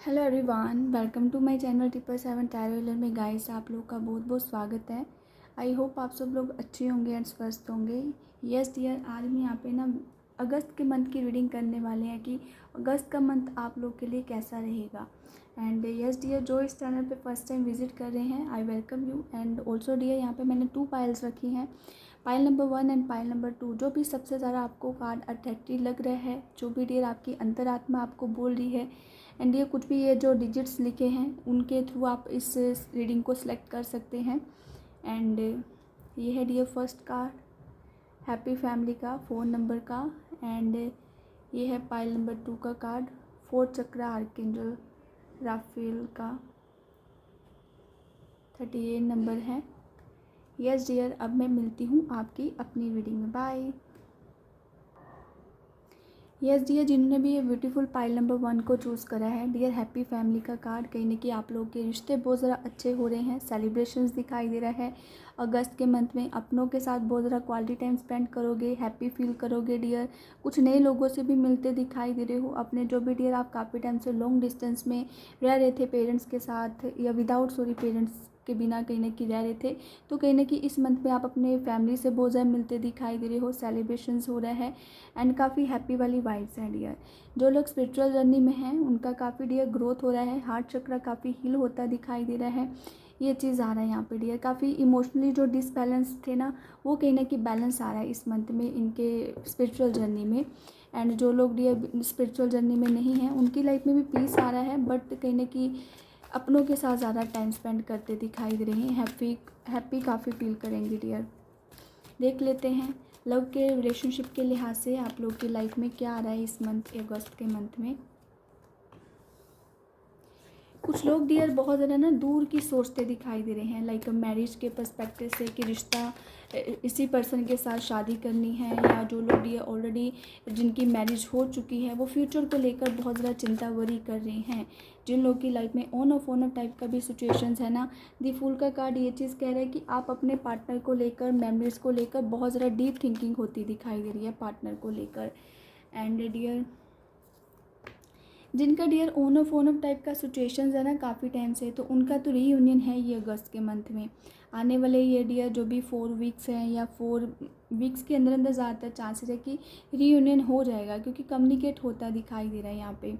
Hello everyone, welcome to my channel 777 tarot में। Guys, आप लोग का बहुत बहुत स्वागत है। आई होप आप सब लोग अच्छे होंगे एंड स्वस्थ होंगे। यस डियर, आज हम यहाँ पे ना अगस्त के मंथ की रीडिंग करने वाले हैं कि अगस्त का मंथ आप लोग के लिए कैसा रहेगा। एंड यस डियर, जो इस चैनल पे फर्स्ट टाइम विजिट कर रहे हैं, I welcome you. And also dear, यहाँ पे मैंने 2 पाइल्स रखी हैं, pile number 1 and pile number 2। जो भी सबसे ज़्यादा आपको कार्ड अट्रैक्टिव लग रहा है, जो भी डियर आपकी अंतरात्मा आपको बोल रही है, एंड ये कुछ भी ये जो डिजिट्स लिखे हैं उनके थ्रू आप इस रीडिंग को सिलेक्ट कर सकते हैं। एंड ये है dear first card happy family का, फ़ोन नंबर का। एंड ये है पाइल नंबर 2 का कार्ड, 4 चक्रा आर्कएंजल राफेल का, 38 नंबर है। यस डियर, अब मैं मिलती हूँ आपकी अपनी रीडिंग में। बाय। यस डियर, जिन्होंने भी ये ब्यूटीफुल पाइल नंबर 1 को चूज़ करा है डियर, हैप्पी फैमिली का कार्ड, कहीं ना कहीं आप लोगों के रिश्ते बहुत ज़रा अच्छे हो रहे हैं, सेलिब्रेशंस दिखाई दे रहा है। अगस्त के मंथ में अपनों के साथ बहुत ज़रा क्वालिटी टाइम स्पेंड करोगे, हैप्पी फील करोगे डियर। कुछ नए लोगों से भी मिलते दिखाई दे रहे हो। अपने जो भी डियर आप काफ़ी टाइम से लॉन्ग डिस्टेंस में रह रहे थे पेरेंट्स के साथ या विदाउट पेरेंट्स के बिना कहीं ना कहीं रह रहे थे, तो कहीं ना कहीं इस मंथ में आप अपने फैमिली से बहुत ज़्यादा मिलते दिखाई दे रहे हो, सेलिब्रेशंस हो रहा है एंड काफ़ी हैप्पी वाली वाइब्स हैं डियर। जो लोग स्पिरिचुअल जर्नी में हैं उनका काफ़ी डियर ग्रोथ हो रहा है, हार्ट चक्र काफ़ी हील होता दिखाई दे रहा है। ये चीज़ आ रहा है यहाँ पे डियर। काफ़ी इमोशनली जो डिसबैलेंस थे ना, वो कहीं ना कहीं बैलेंस आ रहा है इस मंथ में इनके स्पिरिचुअल जर्नी में। एंड जो लोग डियर स्पिरिचुअल जर्नी में नहीं हैं उनकी लाइफ में भी पीस आ रहा है, बट कहीं ना कहीं अपनों के साथ ज़्यादा टाइम स्पेंड करते दिखाई दे रहे हैं, हैप्पी काफ़ी फील करेंगे डियर। देख लेते हैं लव के रिलेशनशिप के लिहाज से आप लोग की लाइफ में क्या आ रहा है इस मंथ अगस्त के मंथ में। कुछ लोग डियर बहुत ज़्यादा ना दूर की सोचते दिखाई दे रहे हैं, लाइक मैरिज के पर्सपेक्टिव से कि रिश्ता इसी पर्सन के साथ शादी करनी है, या जो लोग डियर ऑलरेडी जिनकी मैरिज हो चुकी है वो फ्यूचर को लेकर बहुत ज़्यादा चिंता वरी कर रहे हैं। जिन लोगों की लाइफ में ऑन ऑफ टाइप का भी सिचुएशंस है ना, दी फूल का कार्ड ये चीज़ कह रहा है कि आप अपने पार्टनर को लेकर, मेमोरीज को लेकर बहुत ज़्यादा डीप थिंकिंग होती दिखाई दे रही है पार्टनर को लेकर। एंड डियर, जिनका डियर ऑन ऑफ टाइप का सिचुएशंस है ना काफ़ी टाइम से, तो उनका तो रीयूनियन है ये अगस्त के मंथ में। आने वाले ये डियर जो भी 4 वीक्स हैं या 4 वीक्स के अंदर अंदर ज़्यादातर चांसेस है कि रीयूनियन हो जाएगा, क्योंकि कम्युनिकेट होता दिखाई दे रहा है यहाँ पे।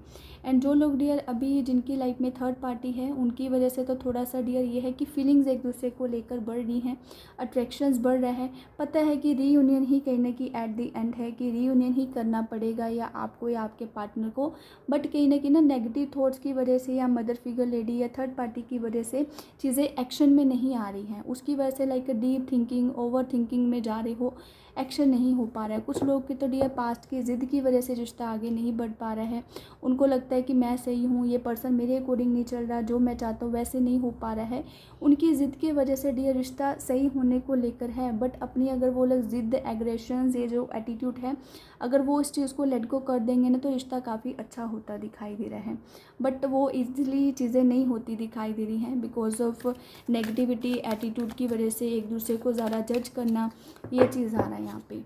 एंड जो लोग डियर अभी जिनकी लाइफ में थर्ड पार्टी है उनकी वजह से तो थोड़ा सा डियर ये है कि फीलिंग्स एक दूसरे को लेकर बढ़ रही हैं, अट्रैक्शंस बढ़ रहा है। पता है कि रीयूनियन ही कहीं ना कहीं एट द एंड है, कि रीयूनियन ही करना पड़ेगा या आपको या आपके पार्टनर को, बट कहीं ना कहीं ना नेगेटिव थॉट्स की वजह से या मदर फिगर लेडी या थर्ड पार्टी की वजह से चीज़ें एक्शन में नहीं आ रही हैं। उसकी वजह से like deep thinking, over thinking में जा रहे हो, एक्शन नहीं हो पा रहा है। कुछ लोग की तो डियर पास्ट की ज़िद की वजह से रिश्ता आगे नहीं बढ़ पा रहा है। उनको लगता है कि मैं सही हूँ, ये पर्सन मेरे अकॉर्डिंग नहीं चल रहा, जो मैं चाहता हूँ वैसे नहीं हो पा रहा है। उनकी ज़िद की वजह से डियर रिश्ता सही होने को लेकर है, बट अपनी अगर वो लोग ज़िद, एग्रेशंस, ये जो एटीट्यूड है, अगर वो इस चीज़ को लेट गो कर देंगे ना, तो रिश्ता काफ़ी अच्छा होता दिखाई दे रहा है। बट वो ईजिली चीज़ें नहीं होती दिखाई दे रही हैं, बिकॉज ऑफ नेगेटिविटी, एटीट्यूड की वजह से एक दूसरे को ज़्यादा जज करना, ये चीज़ आ रहा है यहाँ पे।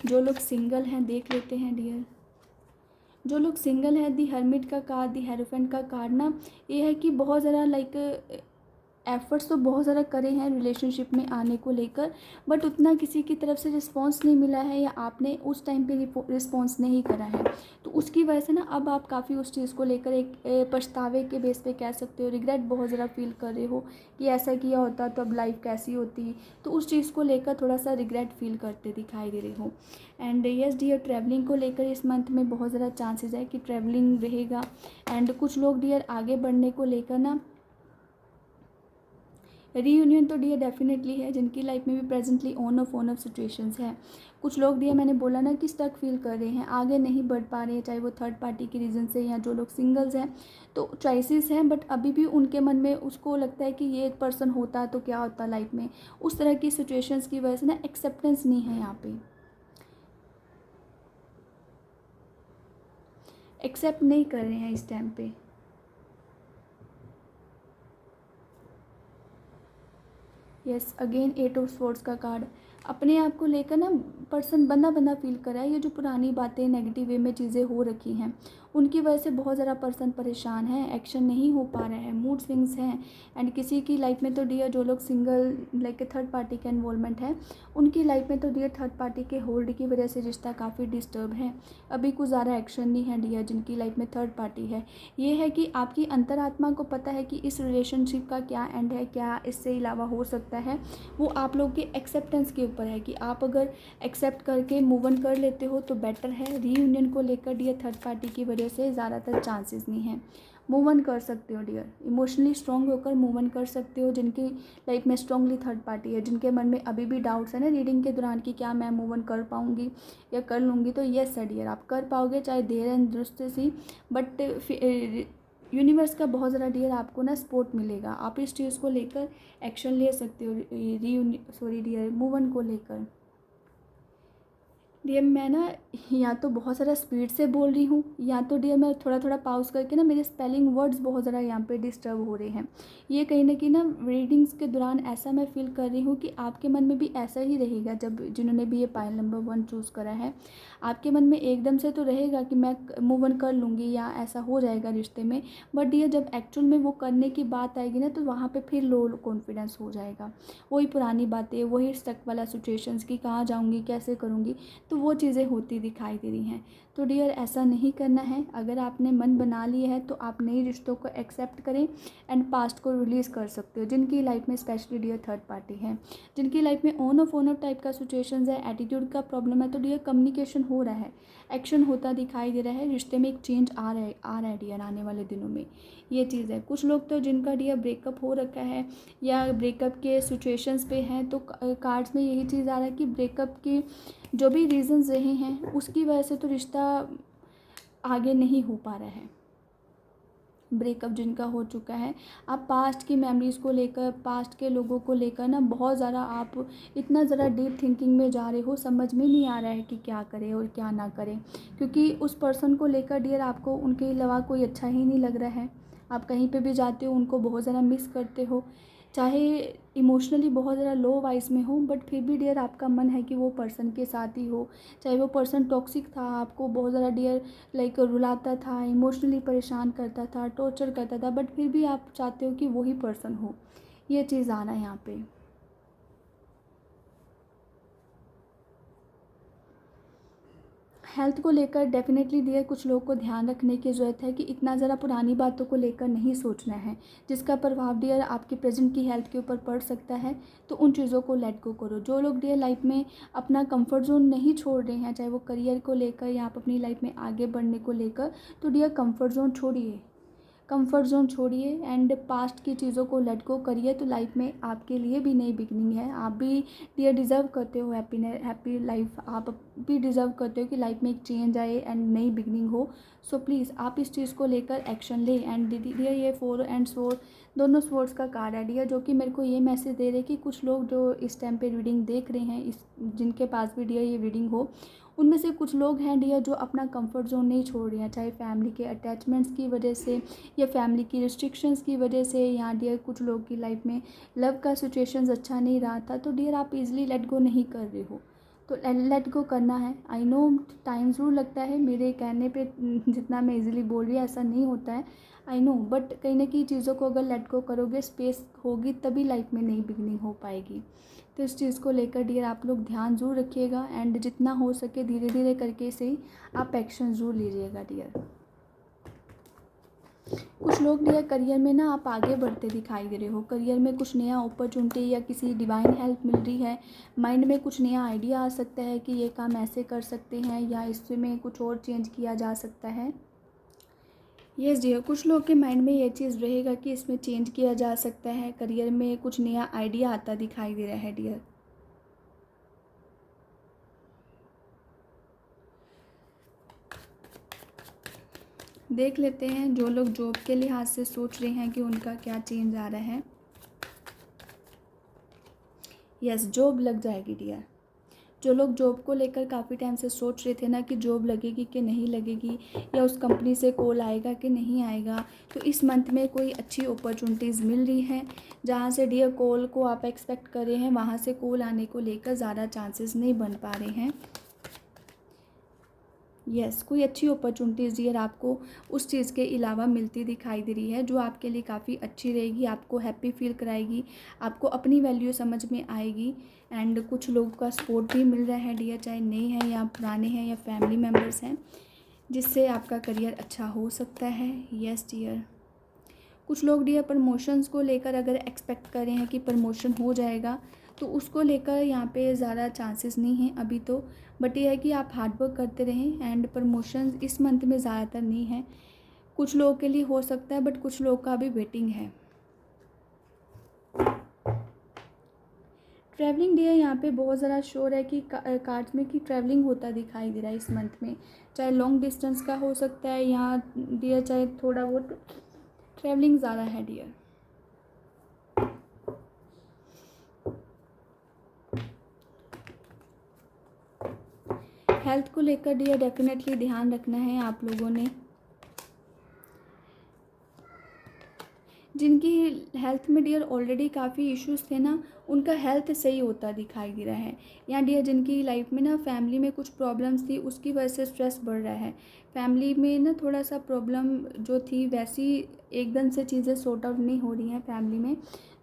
जो लोग सिंगल हैं देख लेते हैं डियर। जो लोग सिंगल है, दी हर्मिट का कार्ड, दी हेरोफेंट का कार्ड ना, ये है कि बहुत ज़्यादा लाइक एफ़र्ट्स तो बहुत ज़्यादा करे हैं रिलेशनशिप में आने को लेकर, बट उतना किसी की तरफ से रिस्पॉन्स नहीं मिला है, या आपने उस टाइम पे रिस्पॉन्स नहीं करा है। तो उसकी वजह से ना अब आप काफ़ी उस चीज़ को लेकर एक पछतावे के बेस पे कह सकते हो, रिग्रेट बहुत ज़्यादा फील कर रहे हो कि ऐसा किया होता तो अब लाइफ कैसी होती। तो उस चीज़ को लेकर थोड़ा सा रिग्रेट फील करते दिखाई दे रहे हो। एंड यस डियर, ट्रैवलिंग को लेकर इस मंथ में बहुत ज़्यादा चांसेस है कि ट्रैवलिंग रहेगा। एंड कुछ लोग डियर आगे बढ़ने को लेकर ना, रीयूनियन तो डियर डेफिनेटली है, जिनकी लाइफ में भी प्रेजेंटली ऑन ऑफ सिचुएशंस है। कुछ लोग डियर मैंने बोला ना कि स्टक फील कर रहे हैं, आगे नहीं बढ़ पा रहे हैं, चाहे वो थर्ड पार्टी के रीज़न से, या जो लोग सिंगल्स हैं तो चॉइसेस हैं, बट अभी भी उनके मन में उसको लगता है कि ये एक पर्सन होता तो क्या होता लाइफ में। उस तरह की सिचुएशंस की वजह से ना एक्सेप्टेंस नहीं है यहाँ पे, एक्सेप्ट नहीं कर रहे हैं इस टाइम पे। यस, अगेन 8 ऑफ स्वॉर्ड्स का कार्ड। अपने आप को लेकर ना पर्सन बंदा बंदा फील कर रहा है। ये जो पुरानी बातें नेगेटिव वे में चीज़ें हो रखी हैं उनकी वजह से बहुत ज़्यादा पर्सन परेशान है, एक्शन नहीं हो पा रहा है, मूड स्विंग्स हैं। एंड किसी की लाइफ में तो डियर जो लोग सिंगल लाइक थर्ड पार्टी का इन्वॉल्वमेंट है उनकी लाइफ में तो डियर थर्ड पार्टी के होल्ड की वजह से रिश्ता काफ़ी डिस्टर्ब है। अभी कुछ ज़्यादा एक्शन नहीं है डियर जिनकी लाइफ में थर्ड पार्टी है। ये है कि आपकी अंतरात्मा को पता है कि इस रिलेशनशिप का क्या एंड है, क्या इससे अलावा हो सकता है। वो आप लोग के एक्सेप्टेंस के ऊपर है कि आप अगर एक्सेप्ट करके मूव ऑन कर लेते हो तो बेटर है। रीयूनियन को लेकर डियर थर्ड पार्टी की वजह से ज़्यादातर चांसेस नहीं हैं। मूव ऑन कर सकते हो डियर, इमोशनली स्ट्रॉन्ग होकर मूव ऑन कर सकते हो। जिनकी लाइफ में स्ट्रॉन्गली थर्ड पार्टी है, जिनके मन में अभी भी डाउट्स है ना रीडिंग के दौरान कि क्या मैं मूव ऑन कर पाऊँगी या कर लूँगी, तो येस है डियर, आप कर पाओगे, चाहे देर एंड दुरुस्त सी। बट यूनिवर्स का बहुत ज़्यादा डियर आपको ना सपोर्ट मिलेगा। आप इस चीज़ को लेकर एक्शन ले सकते हो डियर मूव ऑन को लेकर। डियर मैं ना या तो बहुत ज़्यादा स्पीड से बोल रही हूँ या तो डियर मैं थोड़ा थोड़ा पाउज करके ना मेरे स्पेलिंग वर्ड्स बहुत ज़्यादा यहाँ पे डिस्टर्ब हो रहे हैं। ये कहीं ना कहीं ना रीडिंग्स के दौरान ऐसा मैं फील कर रही हूँ कि आपके मन में भी ऐसा ही रहेगा। जब जिन्होंने भी ये पाइल नंबर 1 चूज़ करा है आपके मन में एकदम से तो रहेगा कि मैं मूव ऑन कर लूँगी या ऐसा हो जाएगा रिश्ते में। बट डियर जब एक्चुअल में वो करने की बात आएगी ना तो वहाँ पर फिर लो कॉन्फिडेंस हो जाएगा। वही पुरानी बातें, वही स्टक वाला सिचुएशंस कि कहाँ जाऊँगी, कैसे करूँगी, तो वो चीज़ें होती दिखाई दे रही हैं। तो डियर ऐसा नहीं करना है। अगर आपने मन बना लिया है तो आप नए रिश्तों को एक्सेप्ट करें एंड पास्ट को रिलीज़ कर सकते हो। जिनकी लाइफ में स्पेशली डियर थर्ड पार्टी है, जिनकी लाइफ में ऑन ऑफ टाइप का सिचुएशंस है, एटीट्यूड का प्रॉब्लम है, तो डियर कम्युनिकेशन हो रहा है, एक्शन होता दिखाई दे रहा है, रिश्ते में एक चेंज आ रहा है डियर आने वाले दिनों में। ये चीज़ है। कुछ लोग तो जिनका डियर ब्रेकअप हो रखा है या ब्रेकअप के सिचुएशंस पे हैं तो कार्ड्स में यही चीज़ आ रहा है कि ब्रेकअप की जो भी रीज़न्स रहे हैं उसकी वजह से तो रिश्ता आगे नहीं हो पा रहा है। ब्रेकअप जिनका हो चुका है, आप पास्ट की मेमोरीज़ को लेकर, पास्ट के लोगों को लेकर ना बहुत ज़्यादा आप इतना ज़्यादा डीप थिंकिंग में जा रहे हो, समझ में नहीं आ रहा है कि क्या करें और क्या ना करें। क्योंकि उस पर्सन को लेकर डियर आपको उनके अलावा कोई अच्छा ही नहीं लग रहा है। आप कहीं पे भी जाते हो उनको बहुत ज़्यादा मिस करते हो, चाहे इमोशनली बहुत ज़्यादा लो वाइज में हो, बट फिर भी डियर आपका मन है कि वो पर्सन के साथ ही हो। चाहे वो पर्सन टॉक्सिक था, आपको बहुत ज़्यादा डियर लाइक रुलाता था, इमोशनली परेशान करता था, टॉर्चर करता था, बट फिर भी आप चाहते हो कि वही पर्सन हो। ये चीज़ आना है यहाँ पे। हेल्थ को लेकर डेफिनेटली डियर कुछ लोग को ध्यान रखने की ज़रूरत है कि इतना ज़रा पुरानी बातों को लेकर नहीं सोचना है जिसका प्रभाव डियर आपकी प्रेजेंट की हेल्थ के ऊपर पड़ सकता है। तो उन चीज़ों को लेट गो करो। जो लोग डियर लाइफ में अपना कंफर्ट जोन नहीं छोड़ रहे हैं, चाहे वो करियर को लेकर या आप अपनी लाइफ में आगे बढ़ने को लेकर, तो डियर कंफर्ट जोन छोड़िए, कंफर्ट जोन छोड़िए एंड पास्ट की चीज़ों को लेट गो करिए। तो लाइफ में आपके लिए भी नई बिगनिंग है। आप भी डियर डिज़र्व करते हो हैप्पी लाइफ। आप भी डिज़र्व करते हो कि लाइफ में एक चेंज आए एंड नई बिगनिंग हो। सो प्लीज़ आप इस चीज़ को लेकर एक्शन ले। एंड डियर ये 4 एंड स्वॉर्ड दोनों स्वॉर्ड्स का कार्ड है डियर, जो कि मेरे को ये मैसेज दे रहे कि कुछ लोग जो इस टाइम पे रीडिंग देख रहे हैं, इस जिनके पास भी डियर ये रीडिंग हो, उनमें से कुछ लोग हैं डियर जो अपना कंफर्ट जोन नहीं छोड़ रहे हैं, चाहे फैमिली के अटैचमेंट्स की वजह से या फैमिली की रिस्ट्रिक्शंस की वजह से, या डियर कुछ लोग की लाइफ में लव का सिचुएशंस अच्छा नहीं रहा था। तो डियर आप इजीली लेट गो नहीं कर रहे हो, तो लेट गो करना है। आई नो टाइम ज़रूर लगता है, मेरे कहने पे जितना मैं इजीली बोल रही हूँ ऐसा नहीं होता है, आई नो, बट कहीं ना कहीं चीज़ों को अगर लेट गो करोगे, स्पेस होगी, तभी लाइफ में नई बिगनिंग हो पाएगी। तो इस चीज़ को लेकर डियर आप लोग ध्यान ज़रूर रखिएगा एंड जितना हो सके धीरे धीरे करके से ही आप एक्शन ज़रूर लीजिएगा डियर। कुछ लोग डियर करियर में ना आप आगे बढ़ते दिखाई दे रहे हो, करियर में कुछ नया अपॉर्चुनिटी या किसी डिवाइन हेल्प मिल रही है, माइंड में कुछ नया आइडिया आ सकता है कि ये काम ऐसे कर सकते हैं या इसमें कुछ और चेंज किया जा सकता है। यस डियर, कुछ लोग के माइंड में ये चीज़ रहेगा कि इसमें चेंज किया जा सकता है, करियर में कुछ नया आइडिया आता दिखाई दे रहा है डियर। देख लेते हैं जो लोग जॉब के लिहाज से सोच रहे हैं कि उनका क्या चेंज आ रहा है। यस, जॉब लग जाएगी डियर, जो लोग जॉब को लेकर काफ़ी टाइम से सोच रहे थे ना कि जॉब लगेगी कि नहीं लगेगी, या उस कंपनी से कॉल आएगा कि नहीं आएगा, तो इस मंथ में कोई अच्छी अपॉर्चुनिटीज़ मिल रही हैं। जहाँ से डियर कॉल को आप एक्सपेक्ट कर रहे हैं, वहाँ से कॉल आने को लेकर ज़्यादा चांसेस नहीं बन पा रहे हैं। कोई अच्छी अपॉर्चुनिटीज़ डियर आपको उस चीज़ के अलावा मिलती दिखाई दे रही है, जो आपके लिए काफ़ी अच्छी रहेगी, आपको हैप्पी फील कराएगी, आपको अपनी वैल्यू समझ में आएगी। एंड कुछ लोगों का सपोर्ट भी मिल रहा है डियर, चाहे नए हैं या पुराने हैं या फैमिली मेम्बर्स हैं, जिससे आपका करियर अच्छा हो सकता है। यस डियर, कुछ लोग डियर प्रमोशंस को लेकर अगर एक्सपेक्ट कर रहे हैं कि प्रमोशन हो जाएगा, तो उसको लेकर यहाँ पे ज़्यादा चांसेस नहीं हैं अभी तो। बट ये है कि आप हार्ड वर्क करते रहें, एंड प्रमोशन इस मंथ में ज़्यादातर नहीं है। कुछ लोगों के लिए हो सकता है, बट कुछ लोग का भी वेटिंग है। ट्रैवलिंग डियर यहाँ पे बहुत ज़्यादा श्योर है कि कार्ड्स में कि ट्रैवलिंग होता दिखाई दे रहा है इस मंथ में, चाहे लॉन्ग डिस्टेंस का हो सकता है यहाँ डियर, चाहे थोड़ा बहुत ट्रैवलिंग ज़्यादा है डियर। हेल्थ को लेकर डियर डेफिनेटली ध्यान रखना है आप लोगों ने। जिनकी हेल्थ में डियर ऑलरेडी काफ़ी इश्यूज़ थे ना, उनका हेल्थ सही होता दिखाई दे रहा है। या डियर जिनकी लाइफ में ना फैमिली में कुछ प्रॉब्लम्स थी, उसकी वजह से स्ट्रेस बढ़ रहा है। फैमिली में ना थोड़ा सा प्रॉब्लम जो थी वैसी एकदम से चीज़ें सॉर्ट आउट नहीं हो रही हैं फैमिली में,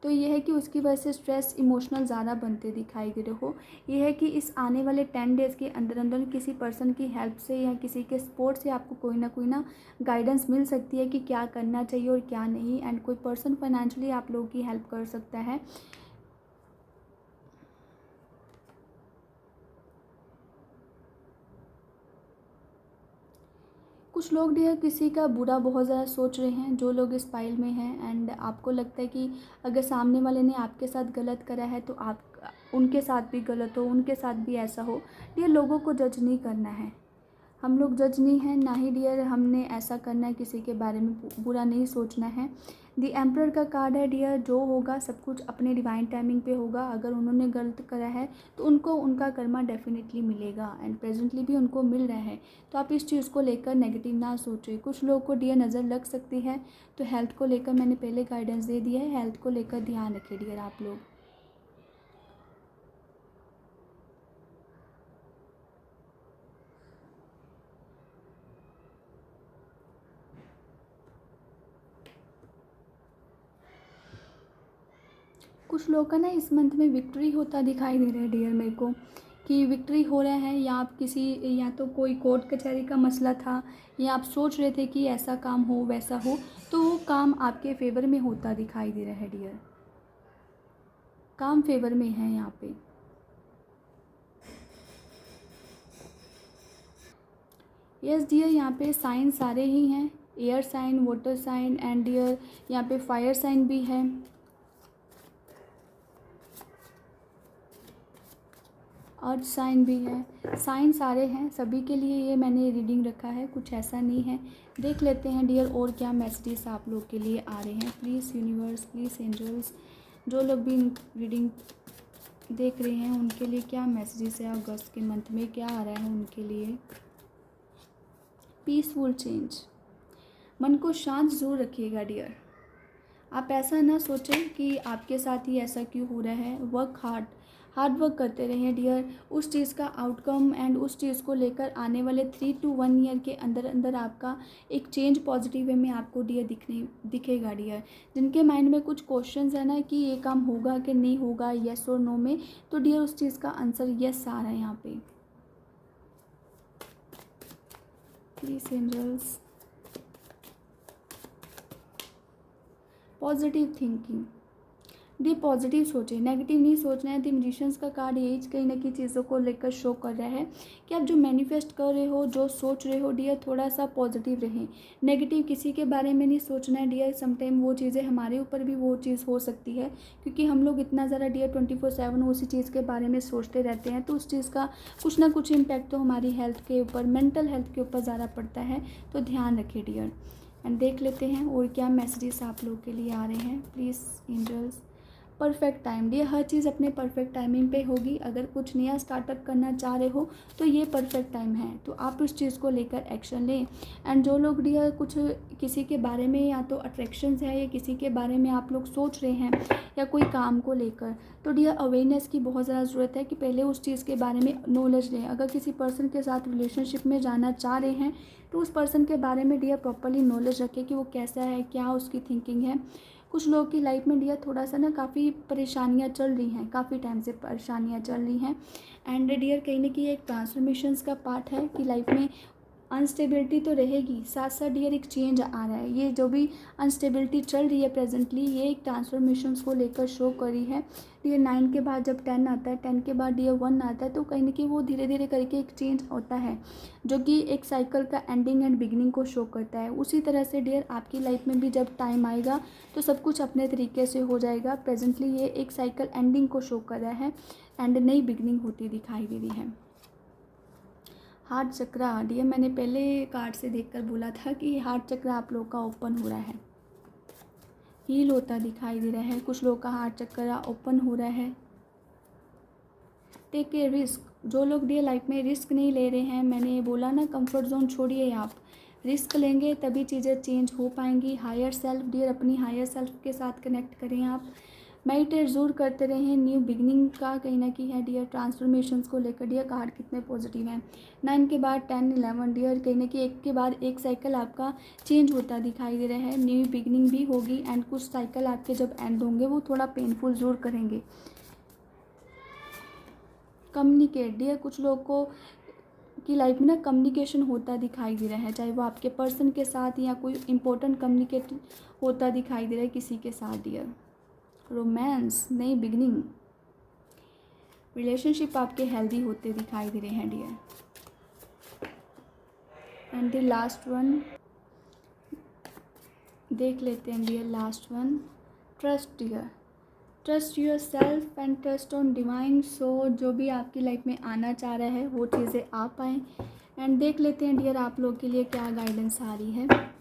तो ये है कि उसकी वजह से स्ट्रेस इमोशनल ज़्यादा बनते दिखाई दे रहे हो। ये है कि इस आने वाले 10 डेज़ के अंदर अंदर किसी पर्सन की हेल्प से या किसी के सपोर्ट से आपको कोई ना गाइडेंस मिल सकती है कि क्या करना चाहिए और क्या नहीं। एंड कोई पर्सन फाइनेंशियली आप लोगों की हेल्प कर सकता है। कुछ लोग डियर किसी का बुरा बहुत ज़्यादा सोच रहे हैं, जो लोग इस पाइल में हैं, एंड आपको लगता है कि अगर सामने वाले ने आपके साथ गलत करा है तो आप उनके साथ भी गलत हो, उनके साथ भी ऐसा हो। डियर लोगों को जज नहीं करना है, हम लोग जज नहीं हैं, ना ही डियर हमने ऐसा करना है, किसी के बारे में बुरा नहीं सोचना है। दी एम्परर का कार्ड है डियर, जो होगा सब कुछ अपने डिवाइन टाइमिंग पे होगा। अगर उन्होंने गलत करा है तो उनको उनका कर्मा डेफिनेटली मिलेगा, एंड प्रेजेंटली भी उनको मिल रहा है। तो आप इस चीज़ को लेकर नेगेटिव ना सोचें। कुछ लोगों को डियर नज़र लग सकती है, तो हेल्थ को लेकर मैंने पहले गाइडेंस दे दिया है, हेल्थ को लेकर ध्यान रखें डियर आप लोग। कुछ लोग का ना इस मंथ में विक्ट्री होता दिखाई दे रहा है डियर मेरे को, कि विक्ट्री हो रहा है, या आप किसी, या तो कोई कोर्ट कचहरी का मसला था, या आप सोच रहे थे कि ऐसा काम हो वैसा हो, तो वो काम आपके फेवर में होता दिखाई दे रहा है डियर। काम फेवर में है यहाँ पे। यस डियर, यहाँ पे साइन सारे ही हैं, air sign, water sign, and dear यहाँ पे फायर साइन भी है। अर्थ साइन भी है, साइन सारे हैं, सभी के लिए ये मैंने रीडिंग रखा है, कुछ ऐसा नहीं है। देख लेते हैं डियर और क्या मैसेजेस आप लोग के लिए आ रहे हैं। प्लीज़ यूनिवर्स, प्लीज़ एंजल्स, जो लोग भी रीडिंग देख रहे हैं उनके लिए क्या मैसेजेस है, अगस्त के मंथ में क्या आ रहा है उनके लिए। पीसफुल चेंज, मन को शांत ज़रूर रखिएगा डियर। आप ऐसा ना सोचें कि आपके साथ ही ऐसा क्यों हो रहा है। वर्क हार्ड वर्क करते रहें डियर। उस चीज़ का आउटकम एंड उस चीज़ को लेकर आने वाले 3 to 1 ईयर के अंदर अंदर आपका एक चेंज पॉजिटिव वे में आपको डियर दिखेगा डियर। जिनके माइंड में कुछ क्वेश्चंस है ना कि ये काम होगा कि नहीं होगा, येस और नो में, तो डियर उस चीज़ का आंसर येस आ रहा है यहाँ पे। प्लीज एंजल्स, पॉजिटिव थिंकिंग डी, पॉजिटिव सोचें, नेगेटिव नहीं सोचना है। दी मैजिशियंस का कार्ड यही कहीं ना कहीं चीज़ों को लेकर शो कर रहा है कि आप जो मैनिफेस्ट कर रहे हो, जो सोच रहे हो डियर, थोड़ा सा पॉजिटिव रहें। नेगेटिव किसी के बारे में नहीं सोचना है डियर। समटाइम वो चीज़ें हमारे ऊपर भी वो चीज़ हो सकती है, क्योंकि हम लोग इतना ज़्यादा डियर 24/7 उसी चीज़ के बारे में सोचते रहते हैं, तो उस चीज़ का कुछ ना कुछ इम्पैक्ट तो हमारी हेल्थ के ऊपर, मेंटल हेल्थ के ऊपर ज़्यादा पड़ता है। तो ध्यान रखें डियर। एंड देख लेते हैं और क्या मैसेजेस आप लोग के लिए आ रहे हैं। Please angels, perfect time dear, हर चीज़ अपने परफेक्ट टाइमिंग पे होगी। अगर कुछ नया स्टार्टअप करना चाह रहे हो तो ये परफेक्ट टाइम है, तो आप उस चीज़ को लेकर एक्शन लें। एंड जो लोग डियर कुछ किसी के बारे में या तो अट्रैक्शंस है या किसी के बारे में आप लोग सोच रहे हैं या कोई काम को लेकर, तो डियर अवेयरनेस की बहुत ज़्यादा ज़रूरत है कि पहले उस चीज़ के बारे में नॉलेज लें। अगर किसी पर्सन के साथ रिलेशनशिप में जाना चाह रहे हैं तो उस पर्सन के बारे में डियर प्रॉपरली नॉलेज रखें कि वो कैसा है, क्या उसकी थिंकिंग है। कुछ लोगों की लाइफ में डियर थोड़ा सा ना काफ़ी परेशानियां चल रही हैं, काफ़ी टाइम से परेशानियां चल रही हैं। एंड डियर कहीं ना कहीं एक ट्रांसफॉर्मेशंस का पार्ट है कि लाइफ में अनस्टेबिलिटी तो रहेगी, साथ साथ डियर एक चेंज आ रहा है। ये जो भी अनस्टेबिलिटी चल रही है प्रेजेंटली, ये एक ट्रांसफॉर्मेशंस को लेकर शो कर रही है। डियर 9 के बाद जब 10 आता है, 10 के बाद डियर 1 आता है, तो कहीं ना कहीं वो धीरे धीरे करके एक चेंज होता है जो कि एक साइकिल का एंडिंग एंड बिगिनिंग को शो करता है। उसी तरह से डियर आपकी लाइफ में भी जब टाइम आएगा तो सब कुछ अपने तरीके से हो जाएगा। प्रेजेंटली ये एक साइकिल एंडिंग को शो कर रहा है एंड नई बिगिनिंग होती दिखाई दे रही है। हार्ट चक्रा डियर, मैंने पहले कार्ड से देखकर बोला था कि हार्ट चक्रा आप लोग का ओपन हो रहा है, हील होता दिखाई दे रहा है। कुछ लोग का हार्ट चक्रा ओपन हो रहा है। टेक ए रिस्क, जो लोग डियर लाइफ में रिस्क नहीं ले रहे हैं, मैंने बोला ना कंफर्ट जोन छोड़िए, आप रिस्क लेंगे तभी चीज़ें चेंज हो पाएंगी। हायर सेल्फ डियर, अपनी हायर सेल्फ के साथ कनेक्ट करें आप, मेडिटेट ज़रूर करते रहें। न्यू बिगनिंग का कहीं ना कहीं है डियर, ट्रांसफॉर्मेशंस को लेकर डियर कार्ड कितने पॉजिटिव हैं। 9 के बाद 10 11 डियर कहीं ना कहीं एक के बाद एक साइकिल आपका चेंज होता दिखाई दे रहा है। न्यू बिगनिंग भी होगी एंड कुछ साइकिल आपके जब एंड होंगे वो थोड़ा पेनफुल ज़रूर करेंगे। कम्युनिकेट डियर, कुछ लोग को की लाइफ में ना कम्युनिकेशन होता दिखाई दे रहा है, चाहे वो आपके पर्सन के साथ या कोई इंपॉर्टेंट कम्युनिकेट होता दिखाई दे रहा है किसी के साथ डियर। रोमांस, नई बिगनिंग, रिलेशनशिप आपके हेल्दी होते दिखाई दे रहे हैं dear. And the last one देख लेते हैं dear, last one trust dear, trust yourself and trust on divine. So जो भी आपकी लाइफ में आना चाह रहा है वो चीज़ें आ पाएँ। एंड देख लेते हैं डियर आप लोग के लिए क्या गाइडेंस आ रही है।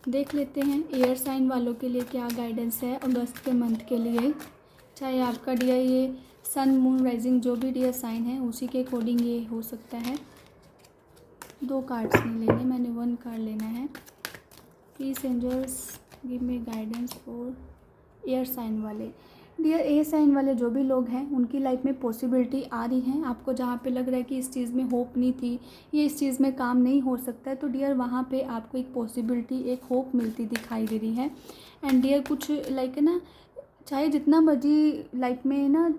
देख लेते हैं एयर साइन वालों के लिए क्या गाइडेंस है अगस्त के मंथ के लिए। चाहे आपका डियर ये सन मून राइजिंग जो भी डियर साइन है उसी के अकॉर्डिंग ये हो सकता है। 2 कार्ड्स नहीं लेने, मैंने 1 कार्ड लेना है। Please angels give me guidance for air sign वाले। डियर एयर साइन वाले जो भी लोग हैं उनकी लाइफ में पॉसिबिलिटी आ रही हैं। आपको जहाँ पे लग रहा है कि इस चीज़ में होप नहीं थी, ये इस चीज़ में काम नहीं हो सकता है, तो डियर वहाँ पे आपको एक पॉसिबिलिटी, एक होप मिलती दिखाई दे रही है। एंड डियर कुछ लाइक ना, चाहे जितना मर्जी लाइफ में ना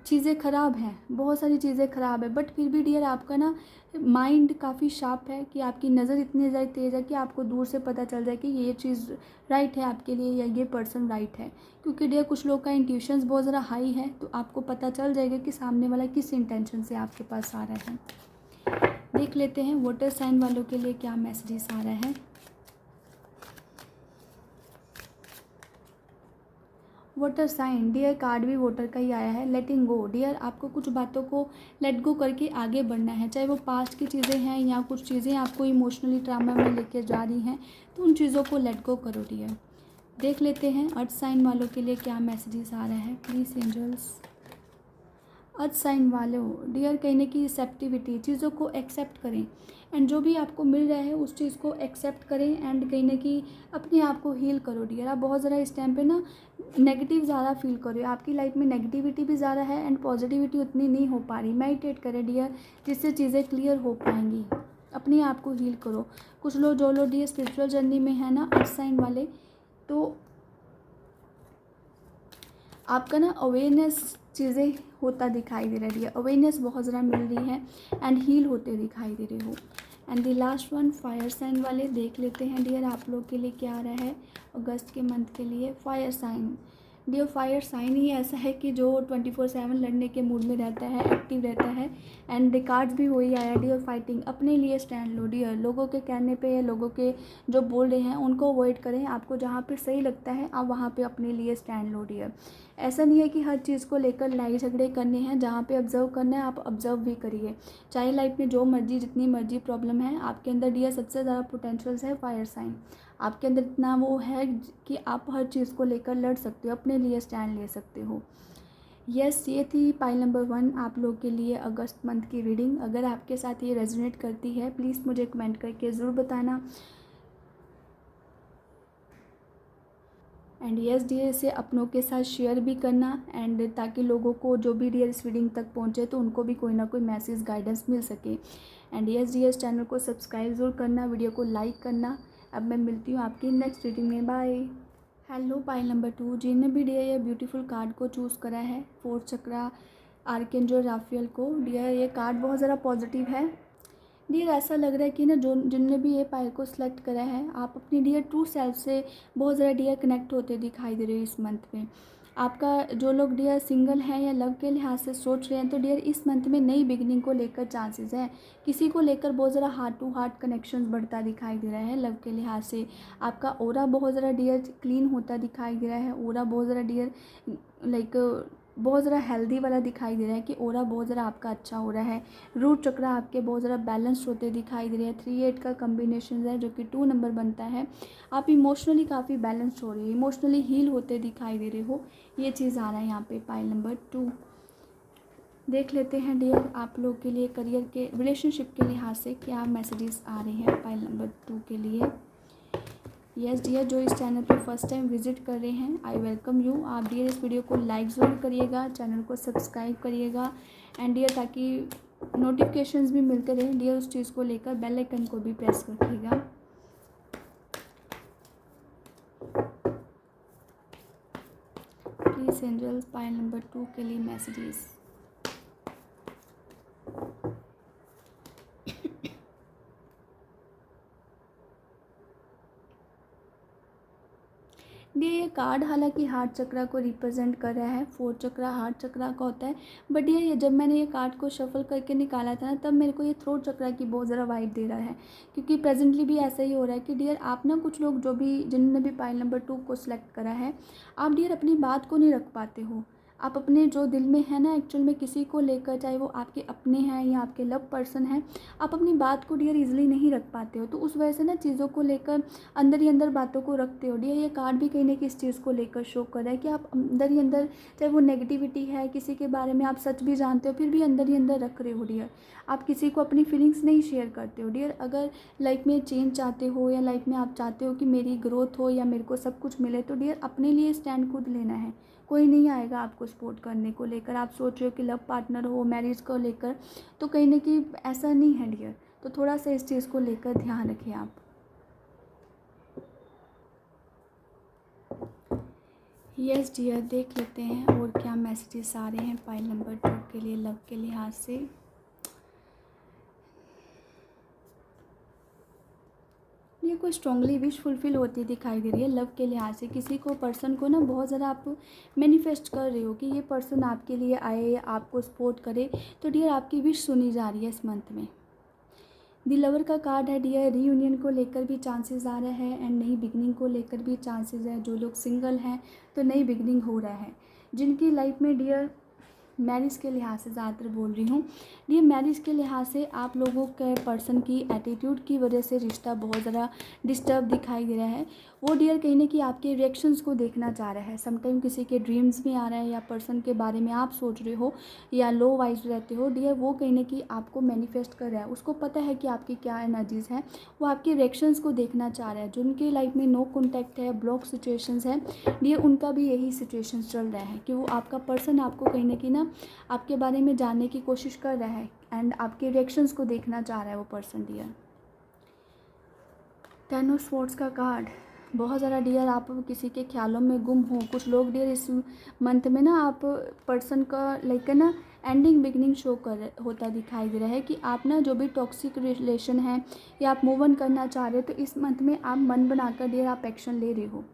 चीज़ें ख़राब हैं, बहुत सारी चीज़ें ख़राब है, बट फिर भी डियर आपका ना माइंड काफ़ी शार्प है कि आपकी नज़र इतनी ज़्यादा तेज़ है कि आपको दूर से पता चल जाए कि ये चीज़ राइट है आपके लिए या ये पर्सन राइट है। क्योंकि डियर कुछ लोग का इंट्यूशंस बहुत ज़्यादा हाई है, तो आपको पता चल जाएगा कि सामने वाला किस इंटेंशन से आपके पास आ रहा है। देख लेते हैं वाटर साइन वालों के लिए क्या मैसेजेस आ रहा है। वाटर साइन डियर, कार्ड भी वाटर का ही आया है। लेटिंग गो डियर, आपको कुछ बातों को लेट गो करके आगे बढ़ना है, चाहे वो पास्ट की चीज़ें हैं या कुछ चीज़ें आपको इमोशनली ट्रामा में लेके जा रही हैं, तो उन चीज़ों को लेट गो करो डियर। देख लेते हैं अर्थ साइन वालों के लिए क्या मैसेजेस आ रहा है। Please angels. अर्थ साइन वालों डियर कहीं ना कहीं रिसेप्टिविटी, चीज़ों को एक्सेप्ट करें एंड जो भी आपको मिल रहा है उस चीज़ को एक्सेप्ट करें एंड कहीं ना कहीं अपने आप को हील करो डियर। आप बहुत ज़्यादा इस टाइम पे ना नेगेटिव ज़्यादा फील करो, आपकी लाइफ में नेगेटिविटी भी ज़्यादा है एंड पॉजिटिविटी उतनी नहीं हो पा रही। मेडिटेट करें डियर, जिससे चीज़ें क्लियर हो पाएंगी। अपने आप को हील करो। कुछ लोग जो लोग डियर स्पिरिचुअल जर्नी में है ना अर्थ साइन वाले, तो आपका ना अवेयरनेस चीज़ें होता दिखाई दे रही है, अवेयरनेस बहुत ज़्यादा मिल रही है एंड हील होते दिखाई दे रहे हो। And the last one fire sign वाले, देख लेते हैं डियर आप लोग के लिए क्या आ रहा है अगस्त के मंथ के लिए। Fire sign dear fire sign ही ऐसा है कि जो 24/7 लड़ने के मूड में रहता है, एक्टिव रहता है। एंड रिकार्ड्स भी वही आया डियर फाइटिंग, अपने लिए स्टैंड लो डियर। लोगों के कहने पे या लोगों के जो बोल रहे हैं उनको अवॉइड करें। आपको जहाँ पे सही लगता है आप वहाँ पे अपने लिए स्टैंड लो डियर। ऐसा नहीं है कि हर चीज़ को लेकर लड़ाई झगड़े करने हैं, जहाँ पे ऑब्जर्व करना है आप ऑब्जर्व भी करिए। चाहे लाइफ में जो मर्जी जितनी मर्जी प्रॉब्लम है, आपके अंदर डियर सबसे ज़्यादा पोटेंशियल्स है फायर साइन। आपके अंदर इतना वो है कि आप हर चीज़ को लेकर लड़ सकते हो, अपने लिए स्टैंड ले सकते हो। यस, ये थी पाइल नंबर 1 आप लोग के लिए अगस्त मंथ की रीडिंग। अगर आपके साथ ये रेजोनेट करती है प्लीज़ मुझे कमेंट करके ज़रूर बताना। एंड यस डियर, इसे अपनों के साथ शेयर भी करना, एंड ताकि लोगों को जो भी डियर इस रीडिंग तक पहुँचे तो उनको भी कोई ना कोई मैसेज गाइडेंस मिल सके। एंड यस डियर, इस चैनल को सब्सक्राइब ज़रूर करना, वीडियो को लाइक करना। अब मैं मिलती हूँ आपकी नेक्स्ट रीडिंग में, बाय। हेलो पाइल नंबर 2, जिन्होंने भी डियर ये ब्यूटीफुल कार्ड को चूज़ करा है, फोर्थ चक्रा आर्कएंजल राफेल को, डियर ये कार्ड बहुत ज़्यादा पॉजिटिव है। डियर ऐसा लग रहा है कि ना जो जिनने भी ये पाइल को सिलेक्ट करा है, आप अपनी डियर ट्रू सेल्फ से बहुत ज़्यादा डियर कनेक्ट होते दिखाई दे रहे हो इस मंथ में। आपका जो लोग डियर सिंगल हैं या लव के लिहाज से सोच रहे हैं, तो डियर इस मंथ में नई बिगनिंग को लेकर चांसेस हैं। किसी को लेकर बहुत ज़्यादा हार्ट टू हार्ट कनेक्शंस बढ़ता दिखाई दे रहा है लव के लिहाज से। आपका ऑरा बहुत ज़्यादा डियर क्लीन होता दिखाई दे रहा है। ऑरा बहुत ज़्यादा डियर लाइक बहुत ज़्यादा हेल्दी वाला दिखाई दे रहा है कि ऑरा बहुत ज़्यादा आपका अच्छा हो रहा है। रूट चक्रा आपके बहुत ज़्यादा बैलेंस्ड होते दिखाई दे रहे हैं। 3-8 का कम्बिनेशन है जो कि 2 नंबर बनता है। आप इमोशनली काफ़ी बैलेंस्ड हो रहे हो, इमोशनली हील होते दिखाई दे रहे हो। ये चीज़ आ रहा है यहाँ पे पाइल नंबर 2। देख लेते हैं डियर आप लोग के लिए करियर के रिलेशनशिप के लिहाज से क्या मैसेजेस आ रहे हैं पाइल नंबर 2 के लिए। यस डियर, जो इस चैनल पे फर्स्ट टाइम विजिट कर रहे हैं आई वेलकम यू। आप डियर इस वीडियो को लाइक ज़रूर करिएगा, चैनल को सब्सक्राइब करिएगा, एंड डियर ताकि नोटिफिकेशंस भी मिलते रहें डियर, उस चीज़ को लेकर बेल आइकन को भी प्रेस रखिएगा। प्लीज़ एंजल्स पाइल नंबर 2 के लिए मैसेजेस। ये कार्ड हालांकि हार्ट चक्रा को रिप्रेजेंट कर रहा है, फोर्थ चक्रा हार्ट चक्रा का होता है। बट ये जब मैंने ये कार्ड को शफल करके निकाला था ना, तब मेरे को ये थ्रोट चक्रा की बहुत ज़्यादा वाइब दे रहा है। क्योंकि प्रेजेंटली भी ऐसा ही हो रहा है कि डियर आप ना कुछ लोग जो भी जिन्होंने भी पाइल नंबर 2 को सिलेक्ट करा है, आप डियर अपनी बात को नहीं रख पाते हो। आप अपने जो दिल में है ना एक्चुअल में किसी को लेकर, चाहे वो आपके अपने हैं या आपके लव पर्सन हैं, आप अपनी बात को डियर ईजिली नहीं रख पाते हो। तो उस वजह से ना चीज़ों को लेकर अंदर ही अंदर बातों को रखते हो डियर। ये कार्ड भी कहीं ना कहीं इस चीज़ को लेकर शो कर रहा है कि आप अंदर ही अंदर, चाहे वो नेगेटिविटी है किसी के बारे में आप सच भी जानते हो, फिर भी अंदर ही अंदर रख रहे हो डियर। आप किसी को अपनी फीलिंग्स नहीं शेयर करते हो डियर। अगर लाइफ में चेंज चाहते हो या लाइफ में आप चाहते हो कि मेरी ग्रोथ हो या मेरे को सब कुछ मिले, तो डियर अपने लिए स्टैंड खुद लेना है। कोई नहीं आएगा आपको सपोर्ट करने को लेकर। आप सोच रहे हो कि लव पार्टनर हो, मैरिज को लेकर, तो कहीं ना कहीं ऐसा नहीं है डियर। तो थोड़ा सा इस चीज़ को लेकर ध्यान रखिए आप। यस डियर, देख लेते हैं और क्या मैसेजेस आ रहे हैं पाइल नंबर 2 के लिए लव के लिहाज से। ये कोई स्ट्रांगली विश फुलफिल होती दिखाई दे रही है लव के लिहाज से। किसी को पर्सन को ना बहुत ज़्यादा आप मैनिफेस्ट कर रहे हो कि ये पर्सन आपके लिए आए या आपको सपोर्ट करे, तो डियर आपकी विश सुनी जा रही है इस मंथ में। द लवर का कार्ड है डियर, रीयूनियन को लेकर भी चांसेस आ रहा है, एंड नई बिगनिंग को लेकर भी चांसेस है। जो लोग सिंगल हैं तो नई बिगनिंग हो रहा है। जिनकी लाइफ में डियर मैरिज के लिहाज से ज़्यादातर बोल रही हूँ डियर, मैरिज के लिहाज से आप लोगों के पर्सन की एटीट्यूड की वजह से रिश्ता बहुत ज़्यादा डिस्टर्ब दिखाई दे रहा है। वो डियर कहीं ना कहीं आपके रिएक्शंस को देखना चाह रहा है। समटाइम किसी के ड्रीम्स में आ रहा है या पर्सन के बारे में आप सोच रहे हो या लो वाइज रहते हो डियर, वो कहीं ना कहीं आपको मैनिफेस्ट कर रहा है। उसको पता है कि आपकी क्या एनर्जीज़ हैं, वो आपके रिएक्शंस को देखना चाह रहा है। जो उनकी लाइफ में नो कॉन्टैक्ट है, ब्लॉक सिचुएशंस है डियर, उनका भी यही सिचुएशन चल रहा है कि वो आपका पर्सन आपको कहीं ना कहीं ना आपके बारे में जानने की कोशिश कर रहा है, एंड आपके रिएक्शंस को देखना चाह रहा है वो पर्सन डियर। 10 ऑफ स्वॉर्ड्स का कार्ड, बहुत ज़्यादा डियर आप किसी के ख्यालों में गुम हो। कुछ लोग डियर इस मंथ में ना आप पर्सन का लाइक ना एंडिंग बिगनिंग शो कर होता दिखाई दे रहा है कि आप ना जो भी टॉक्सिक रिलेशन है या आप मूव ऑन करना चाह रहे हो, तो इस मंथ में आप मन बनाकर डियर आप एक्शन ले रहे हो।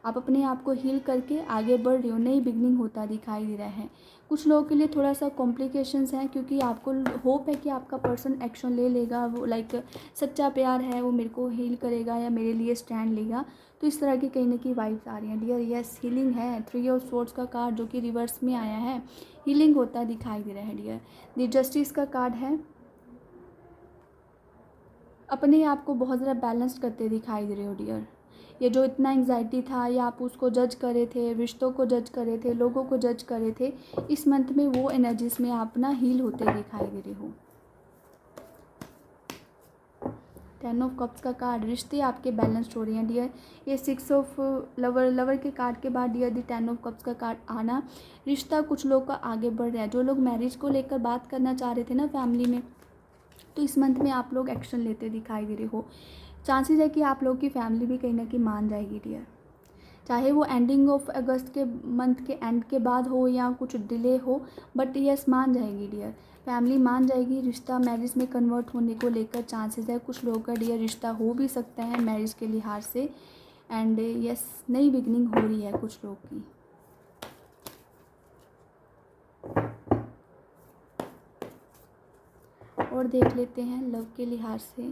आप अपने आप को हील करके आगे बढ़ रहे हो, नई बिगनिंग होता दिखाई दे रहा है। कुछ लोगों के लिए थोड़ा सा कॉम्प्लिकेशंस हैं, क्योंकि आपको होप है कि आपका पर्सन एक्शन ले लेगा, वो लाइक सच्चा प्यार है, वो मेरे को हील करेगा या मेरे लिए स्टैंड लेगा। तो इस तरह की कहीं ना कहीं वाइब्स आ रही हैं डियर। यस, हीलिंग है। 3 ऑफ स्वॉर्ड्स का कार्ड जो कि रिवर्स में आया है, हीलिंग होता दिखाई दे रहा है डियर। द जस्टिस का कार्ड है, अपने आप को बहुत ज़्यादा बैलेंस करते दिखाई दे रहे हो डियर। ये जो इतना एंग्जाइटी था, या आप उसको जज करे थे, रिश्तों को जज करे थे, लोगों को जज करे थे, इस मंथ में वो एनर्जीज में आप ना हील होते दिखाई दे रहे हो। 10 ऑफ कप्स का कार्ड, रिश्ते आपके बैलेंस्ड हो रहे हैं डियर। ये 6 ऑफ लवर के कार्ड के बाद डियर दी 10 ऑफ कप्स का कार्ड आना, रिश्ता कुछ लोग का आगे बढ़ रहा है। जो लोग मैरिज को लेकर बात करना चाह रहे थे ना फैमिली में, तो इस मंथ में आप लोग एक्शन लेते दिखाई दे रहे हो। चांसेस है कि आप लोग की फैमिली भी कहीं ना कहीं मान जाएगी डियर, चाहे वो एंडिंग ऑफ अगस्त के मंथ के एंड के बाद हो या कुछ डिले हो, बट यस मान जाएगी डियर, फैमिली मान जाएगी। रिश्ता मैरिज में कन्वर्ट होने को लेकर चांसेस है। कुछ लोगों का डियर रिश्ता हो भी सकता है मैरिज के लिहाज से, एंड यस नई बिगनिंग हो रही है कुछ लोग की। और देख लेते हैं लव के लिहाज से।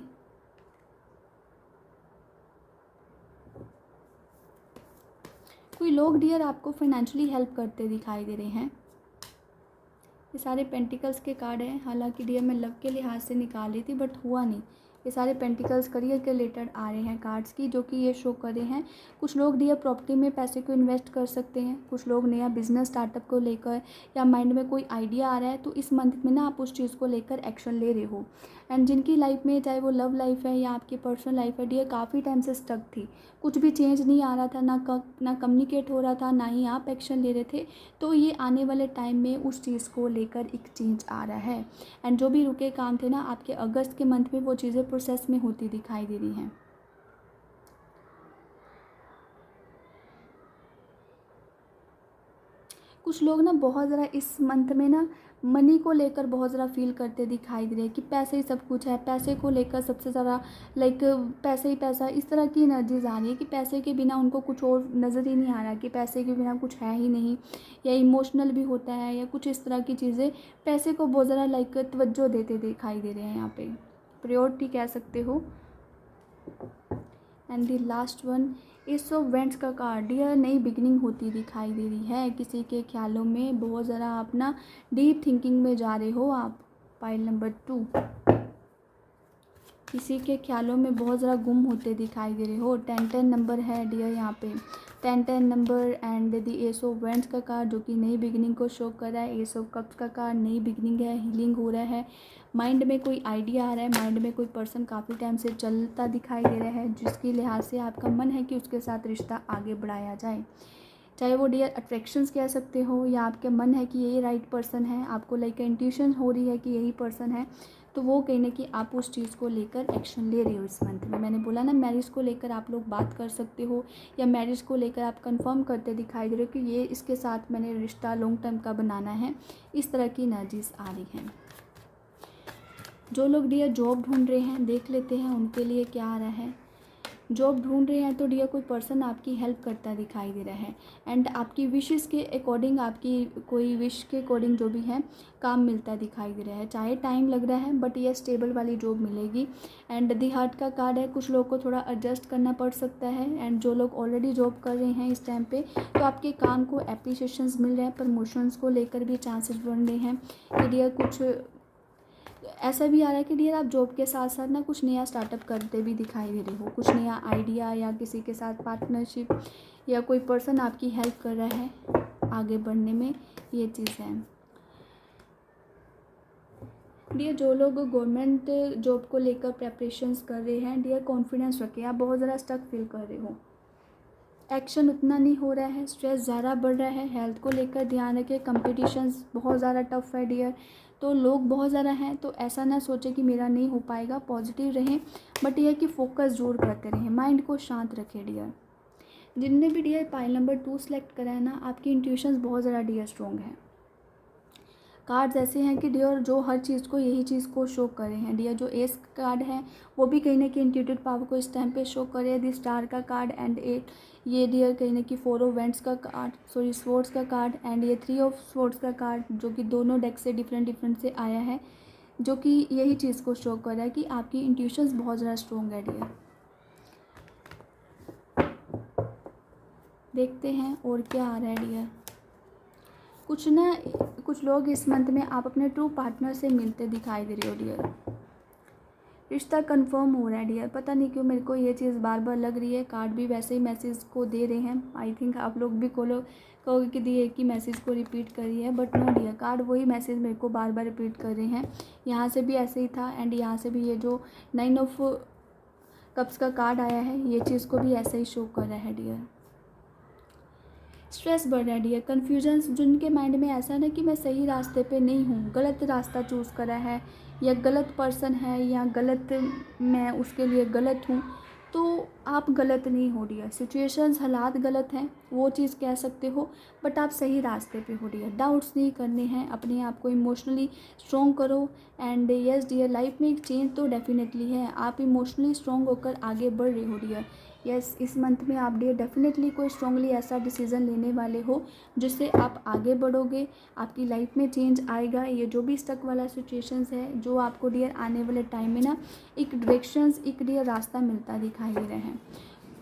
कोई लोग डियर आपको फाइनेंशियली हेल्प करते दिखाई दे रहे हैं। ये सारे पेंटिकल्स के कार्ड हैं, हालांकि डियर मैं लव के लिहाज से निकाल रही थी बट हुआ नहीं। ये सारे पेंटिकल्स करियर के रिलेटेड आ रहे हैं कार्ड्स की, जो कि ये शो कर रहे हैं। कुछ लोग डियर प्रॉपर्टी में पैसे को इन्वेस्ट कर सकते हैं, कुछ लोग नया बिजनेस स्टार्टअप को लेकर, या माइंड में कोई आइडिया आ रहा है, तो इस मंथ में ना आप उस चीज़ को लेकर एक्शन ले रहे हो। एंड जिनकी लाइफ में, चाहे वो लव लाइफ है या आपकी पर्सनल लाइफ है डियर, काफ़ी टाइम से स्टक थी, कुछ भी चेंज नहीं आ रहा था, ना कम्युनिकेट हो रहा था, ना ही आप एक्शन ले रहे थे, तो ये आने वाले टाइम में उस चीज़ को लेकर एक चेंज आ रहा है। एंड जो भी रुके काम थे ना आपके अगस्त के मंथ में, वो चीज़ें प्रोसेस में होती दिखाई दे रही हैं। कुछ लोग ना बहुत ज़रा इस मंथ में ना मनी को लेकर बहुत ज़रा फील करते दिखाई दे रहे हैं कि पैसे ही सब कुछ है, पैसे को लेकर सबसे ज़्यादा लाइक पैसे ही पैसा, इस तरह की एनर्जीज आ रही है कि पैसे के बिना उनको कुछ और नज़र ही नहीं आ रहा, कि पैसे के बिना कुछ है ही नहीं, या इमोशनल भी होता है या कुछ इस तरह की चीज़ें, पैसे को बहुत ज़रा लाइक तवज्जो देते दिखाई दे रहे हैं यहाँ पे, प्रायोरिटी कह सकते हो। And the last one, S of vents का कार्ड डियर, नई बिगनिंग होती दिखाई दे रही है। किसी के ख्यालों में बहुत ज़रा आप ना डीप थिंकिंग में जा रहे हो आप। पाइल नंबर 2, किसी के ख्यालों में बहुत ज़रा गुम होते दिखाई दे रहे हो। 10 नंबर है डियर यहाँ पे, 10 number and the S of vents का कार्ड जो कि नई बिगनिंग को शो कर रहा है। एस ऑफ कप्स का कार्ड, नई बिगनिंग है, हीलिंग हो रहा है, माइंड में कोई आइडिया आ रहा है, माइंड में कोई पर्सन काफ़ी टाइम से चलता दिखाई दे रहा है, जिसकी लिहाज से आपका मन है कि उसके साथ रिश्ता आगे बढ़ाया जाए। चाहे वो डियर अट्रैक्शंस कह सकते हो, या आपके मन है कि यही राइट पर्सन है, आपको लाइक इंट्यूशन हो रही है कि यही पर्सन है, तो वो कहीं ना कहीं आप उस चीज़ को लेकर एक्शन ले रहे हो इस मंथ में। मैंने बोला ना मैरिज को लेकर आप लोग बात कर सकते हो, या मैरिज को लेकर आप कंफर्म करते दिखाई दे रहे हो कि ये इसके साथ मैंने रिश्ता लॉन्ग टर्म का बनाना है। इस तरह की एनर्जीज आ रही हैं। जो लोग डियर जॉब ढूंढ रहे हैं, देख लेते हैं उनके लिए क्या आ रहा है। जॉब ढूंढ रहे हैं तो डियर कोई पर्सन आपकी हेल्प करता दिखाई दे रहा है, एंड आपकी विशेस के अकॉर्डिंग, आपकी कोई विश के अकॉर्डिंग जो भी है काम मिलता दिखाई दे रहा है। चाहे टाइम लग रहा है बट ये स्टेबल वाली जॉब मिलेगी। एंड दी हार्ट का कार्ड है, कुछ लोग को थोड़ा एडजस्ट करना पड़ सकता है। एंड जो लोग ऑलरेडी जॉब कर रहे हैं इस टाइम पे, तो आपके काम को एप्रिसिएशंस मिल रहे हैं, प्रमोशंस को लेकर भी चांसेस बन रहे हैं कि डियर कुछ ऐसा भी आ रहा है कि डियर आप जॉब के साथ साथ ना कुछ नया स्टार्टअप करते भी दिखाई दे रहे हो, कुछ नया आइडिया या किसी के साथ पार्टनरशिप, या कोई पर्सन आपकी हेल्प कर रहा है आगे बढ़ने में, ये चीज़ है। डियर जो लोग गवर्नमेंट जॉब को लेकर प्रेपरेशंस कर रहे हैं डियर, कॉन्फिडेंस रखें, आप बहुत ज़्यादा स्टक फील कर रहे हो, एक्शन उतना नहीं हो रहा है, स्ट्रेस ज़्यादा बढ़ रहा है, हेल्थ को लेकर ध्यान रखें, कंपटीशंस बहुत ज़्यादा टफ है डियर, तो लोग बहुत ज़्यादा हैं, तो ऐसा ना सोचें कि मेरा नहीं हो पाएगा, पॉजिटिव रहें, बट यह कि फोकस ज़रूर करते रहें, माइंड को शांत रखें डियर। जिनने भी डियर पाइल नंबर 2 सेलेक्ट करा है ना, आपकी इंट्यूशंस बहुत ज़्यादा डियर स्ट्रॉन्ग है। कार्ड्स ऐसे हैं कि डियर जो हर चीज़ को यही चीज़ को शो कर रहे हैं डियर। जो एस कार्ड है वो भी कहीं ना कहीं इंट्यूटिव पावर को इस टाइम पे शो कर रहे हैं। दी स्टार का कार्ड एंड एट, ये डियर कहीं ना कहीं फोर ऑफ वेंट्स का कार्ड, सॉरी स्वॉर्ड्स का कार्ड एंड ये थ्री ऑफ स्वॉर्ड्स का कार्ड, जो कि दोनों डेक से डिफरेंट से आया है, जो कि यही चीज़ को शो कर रहा है कि आपकी इंट्यूशंस बहुत ज़्यादा स्ट्रॉन्ग है डियर। देखते हैं और क्या आ रहा है डियर। कुछ लोग इस मंथ में आप अपने ट्रू पार्टनर से मिलते दिखाई दे रहे हो डियर। रिश्ता कंफर्म हो रहा है डियर। पता नहीं क्यों मेरे को ये चीज़ बार बार लग रही है। कार्ड भी वैसे ही मैसेज को दे रहे हैं। आई थिंक आप लोग भी कहोगे कि दी एक ही मैसेज को रिपीट करी है, बट नो डियर, कार्ड वही मैसेज मेरे को बार बार रिपीट कर रहे हैं। यहाँ से भी ऐसे ही था एंड यहाँ से भी ये जो 9 ऑफ कप्स का कार्ड आया है ये चीज़ को भी ऐसे ही शो कर रहा है डियर। स्ट्रेस बढ़ रहा है डियर, कन्फ्यूजन, जिनके माइंड में ऐसा है ना कि मैं सही रास्ते पे नहीं हूँ, गलत रास्ता चूज़ करा है या गलत पर्सन है या गलत मैं उसके लिए गलत हूँ, तो आप गलत नहीं हो डियर। सिचुएशंस, हालात गलत हैं वो चीज़ कह सकते हो, बट आप सही रास्ते पे हो डियर। डाउट्स नहीं करने हैं, अपने आप को इमोशनली स्ट्रॉन्ग करो एंड यस डियर, लाइफ में एक चेंज तो डेफिनेटली है। आप इमोशनली स्ट्रॉन्ग होकर आगे बढ़ रहे हो डियर। यस, इस मंथ में आप डियर डेफिनेटली कोई स्ट्रांगली ऐसा डिसीज़न लेने वाले हो जिससे आप आगे बढ़ोगे, आपकी लाइफ में चेंज आएगा। ये जो भी स्टक वाला सिचुएशंस है, जो आपको डियर आने वाले टाइम में ना एक डायरेक्शंस, एक डियर रास्ता मिलता दिखाई दे रहे हैं।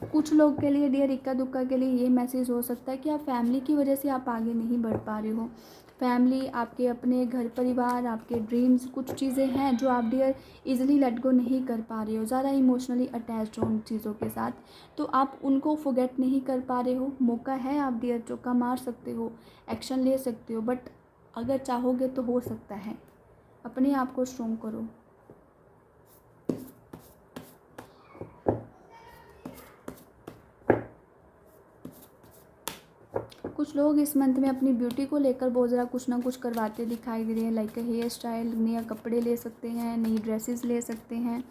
कुछ लोग के लिए डियर, इक्का दुक्का के लिए ये मैसेज हो सकता है कि आप फैमिली की वजह से आप आगे नहीं बढ़ पा रहे हो। फैमिली, आपके अपने घर परिवार, आपके ड्रीम्स, कुछ चीज़ें हैं जो आप डियर इजीली लेट गो नहीं कर पा रहे हो, ज़्यादा इमोशनली अटैच्ड हो उन चीज़ों के साथ, तो आप उनको फॉरगेट नहीं कर पा रहे हो। मौका है, आप डियर चौका मार सकते हो, एक्शन ले सकते हो, बट अगर चाहोगे तो हो सकता है। अपने आप को स्ट्रॉन्ग करो। कुछ लोग इस मंथ में अपनी ब्यूटी को लेकर बहुत ज़्यादा कुछ ना कुछ करवाते दिखाई दे रहे हैं, लाइक हेयर स्टाइल, नया कपड़े ले सकते हैं, नई ड्रेसेस ले सकते हैं।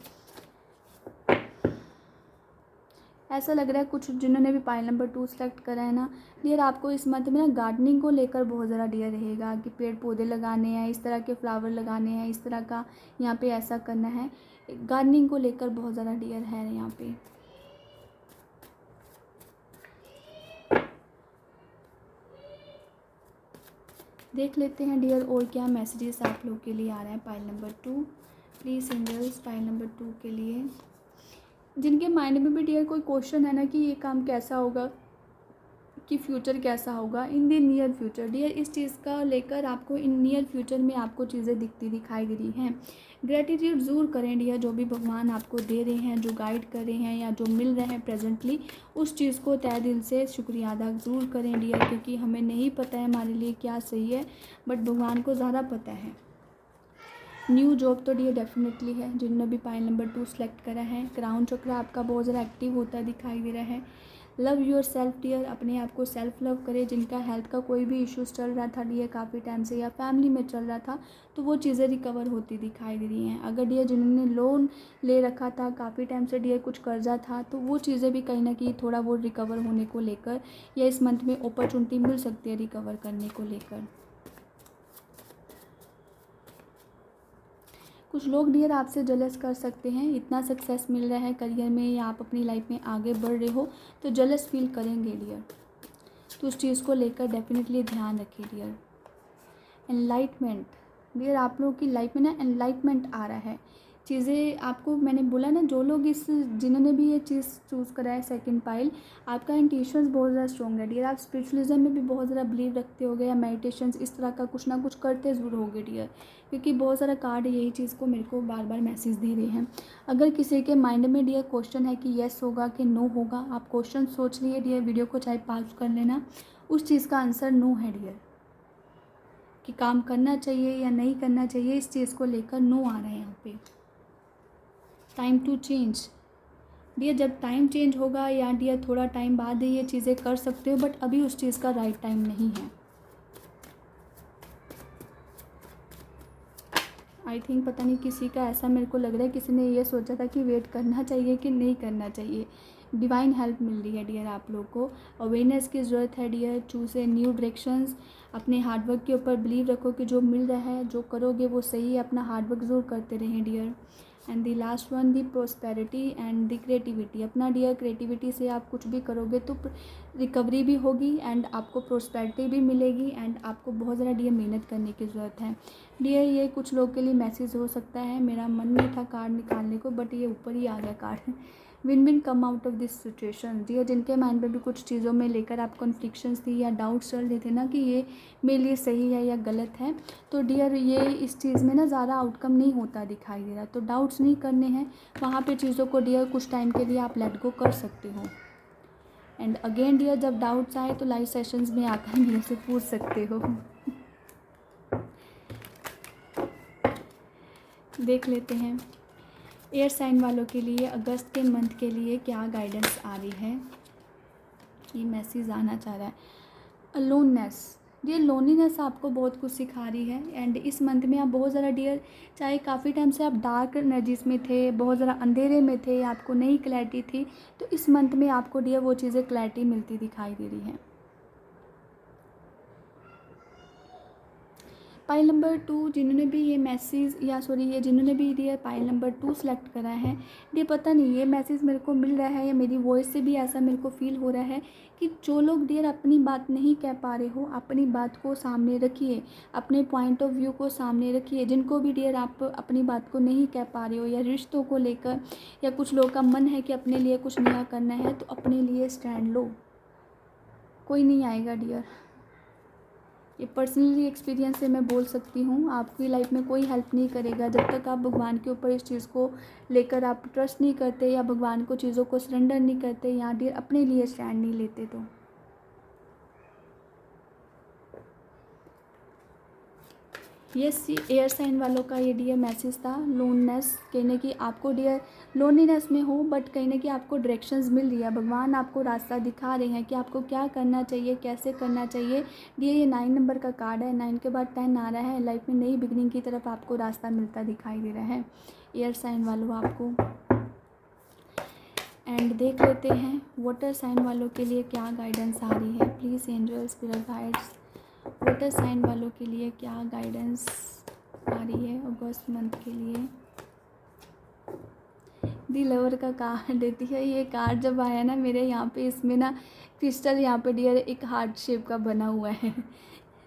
ऐसा लग रहा है कुछ जिन्होंने भी पाइल नंबर 2 सेलेक्ट करा है ना डियर, आपको इस मंथ में ना गार्डनिंग को लेकर बहुत ज़्यादा डियर रहेगा कि पेड़ पौधे लगाने हैं, इस तरह के फ्लावर लगाने हैं, इस तरह का यहाँ पे ऐसा करना है। गार्डनिंग को लेकर बहुत ज़्यादा डियर है यहाँ पे। देख लेते हैं डियर और क्या मैसेजेस आप लोग के लिए आ रहे हैं। Pile number 2 please angels, pile number 2 के लिए, जिनके माइंड में भी डियर कोई क्वेश्चन है ना कि ये काम कैसा होगा, कि फ्यूचर कैसा होगा इन दी नियर फ्यूचर डियर, इस चीज़ का लेकर आपको इन नियर फ्यूचर में आपको चीज़ें दिखती दिखाई दे रही हैं। ग्रेटिट्यूड ज़रूर करें डियर, जो भी भगवान आपको दे रहे हैं, जो गाइड कर रहे हैं या जो मिल रहे हैं प्रेजेंटली, उस चीज़ को तहे दिल से शुक्रिया अदा ज़रूर करें डियर, क्योंकि हमें नहीं पता है हमारे लिए क्या सही है, बट भगवान को ज़्यादा पता है। न्यू जॉब तो डियर डेफिनेटली है, जिन्होंने भी पाइल नंबर 2 सेलेक्ट करा है। क्राउन चक्र आपका बहुत ज़्यादा एक्टिव होता दिखाई दे रहा है। लव योर सेल्फ डियर, अपने आप को सेल्फ लव करें। जिनका हेल्थ का कोई भी इश्यूज़ चल रहा था डियर काफ़ी टाइम से, या फैमिली में चल रहा था, तो वो चीज़ें रिकवर होती दिखाई दे रही हैं। अगर डियर जिन्होंने लोन ले रखा था काफ़ी टाइम से डियर, कुछ कर्जा था, तो वो चीज़ें भी कहीं ना कहीं थोड़ा बहुत रिकवर होने को लेकर, या इस मंथ में अपॉर्चुनिटी मिल सकती है रिकवर करने को लेकर। कुछ लोग डियर आपसे जलस कर सकते हैं, इतना सक्सेस मिल रहा है करियर में या आप अपनी लाइफ में आगे बढ़ रहे हो, तो जलस फील करेंगे डियर, तो उस चीज़ को लेकर डेफिनेटली ध्यान रखिए डियर। एनलाइटमेंट डियर, आप लोगों की लाइफ में ना एनलाइटमेंट आ रहा है। चीज़ें आपको, मैंने बोला ना, जो लोग जिन्होंने भी ये चीज़ चूज़ करा है सेकंड पाइल, आपका इंट्यूशंस बहुत ज़्यादा स्ट्रॉन्ग है डियर। आप स्पिरिचुअलिज्म में भी बहुत ज़्यादा बिलीव रखते होगे, या मेडिटेशंस इस तरह का कुछ ना कुछ करते ज़रूर होगे डियर, क्योंकि बहुत सारा कार्ड यही चीज़ को मेरे को बार बार मैसेज दे रहे हैं। अगर किसी के माइंड में डियर क्वेश्चन है कि येस होगा कि नो होगा, आप क्वेश्चन सोच लिए डियर, वीडियो को चाहे पॉज कर लेना, उस चीज़ का आंसर नो है डियर, कि काम करना चाहिए या नहीं करना चाहिए, इस चीज़ को लेकर नो आ रहा है यहाँ पे। टाइम टू चेंज डियर, जब टाइम चेंज होगा या डियर थोड़ा टाइम बाद ये चीज़ें कर सकते हो, बट अभी उस चीज़ का राइट टाइम नहीं है। आई थिंक पता नहीं किसी का ऐसा मेरे को लग रहा है, किसी ने ये सोचा था कि वेट करना चाहिए कि नहीं करना चाहिए। डिवाइन हेल्प मिल रही है डियर आप लोग को। अवेयरनेस की ज़रूरत है dear. Choose a new directions. अपने हार्डवर्क के ऊपर बिलीव रखो कि जो मिल रहा है, जो करोगे वो सही है। अपना हार्डवर्क ज़रूर करते रहें dear. And the last one, the prosperity and the creativity. अपना डियर क्रिएटिविटी से आप कुछ भी करोगे तो रिकवरी भी होगी एंड आपको प्रोस्पेरिटी भी मिलेगी एंड आपको बहुत ज़्यादा डियर मेहनत करने की ज़रूरत है डियर। ये कुछ लोग के लिए मैसेज हो सकता है। मेरा मन नहीं था कार्ड निकालने को, बट ये ऊपर ही आ गया card. Win win come out of this situation dear. जिनके माइंड में भी कुछ चीज़ों में लेकर आप कॉन्फ्लिक्शंस थी या डाउट्स चल रहे थे ना कि ये मेरे लिए सही है या गलत है, तो डियर ये इस चीज़ में ना ज़्यादा आउटकम नहीं होता दिखाई दे रहा। तो डाउट्स नहीं करने हैं वहाँ पे चीज़ों को डियर। कुछ टाइम के लिए आप लेट गो कर सकते हो। एंड अगेन डियर, जब डाउट्स आए तो लाइव सेशंस में आकर मेरे से पूछ सकते हो। देख लेते हैं एयर साइन वालों के लिए अगस्त के मंथ के लिए क्या गाइडेंस आ रही है। ये मैसेज आना चाह रहा है। अलोननेस डियर, लोनलीनेस आपको बहुत कुछ सिखा रही है एंड इस मंथ में आप बहुत ज़्यादा डियर, चाहे काफ़ी टाइम से आप डार्क एनर्जीज़ में थे, बहुत ज़्यादा अंधेरे में थे, आपको नई क्लैरिटी थी, तो इस मंथ में आपको डियर वो चीज़ें क्लैरिटी मिलती दिखाई दे रही है। पाइल नंबर 2 जिन्होंने भी ये मैसेज या सॉरी ये जिन्होंने भी डियर पाइल नंबर 2 सेलेक्ट करा है डियर, पता नहीं ये मैसेज मेरे को मिल रहा है या मेरी वॉइस से भी ऐसा मेरे को फील हो रहा है कि जो लोग डियर अपनी बात नहीं कह पा रहे हो, अपनी बात को सामने रखिए, अपने पॉइंट ऑफ व्यू को सामने रखिए। जिनको भी डियर आप अपनी बात को नहीं कह पा रहे हो या रिश्तों को लेकर, या कुछ लोगों का मन है कि अपने लिए कुछ नया करना है, तो अपने लिए स्टैंड लो। कोई नहीं आएगा डियर। ये पर्सनली एक्सपीरियंस से मैं बोल सकती हूँ, आपकी लाइफ में कोई हेल्प नहीं करेगा जब तक आप भगवान के ऊपर इस चीज़ को लेकर आप ट्रस्ट नहीं करते या भगवान को चीज़ों को सरेंडर नहीं करते या डियर अपने लिए स्टैंड नहीं लेते। तो यस, एयर साइन वालों का ये डियर मैसेज था। लोननेस कहने की आपको डियर लोनलीनेस में हो, बट कहीं ना कि आपको डायरेक्शंस मिल रही है, भगवान आपको रास्ता दिखा रहे हैं कि आपको क्या करना चाहिए, कैसे करना चाहिए डियर। ये 9 नंबर का कार्ड है, 9 के बाद 10 आ रहा है। लाइफ में नई बिगनिंग की तरफ आपको रास्ता मिलता दिखाई दे रहा है एयर साइन वालों आपको। एंड देख लेते हैं वाटर साइन वालों के लिए क्या गाइडेंस आ रही है। Please angels spirit guides, water sign वालों के लिए क्या गाइडेंस आ रही है अगस्त मंथ के लिए। दी लवर का कार्ड देती है। ये कार्ड जब आया ना मेरे यहाँ पे, इसमें ना क्रिस्टल यहाँ पे डियर एक हार्ट शेप का बना हुआ है।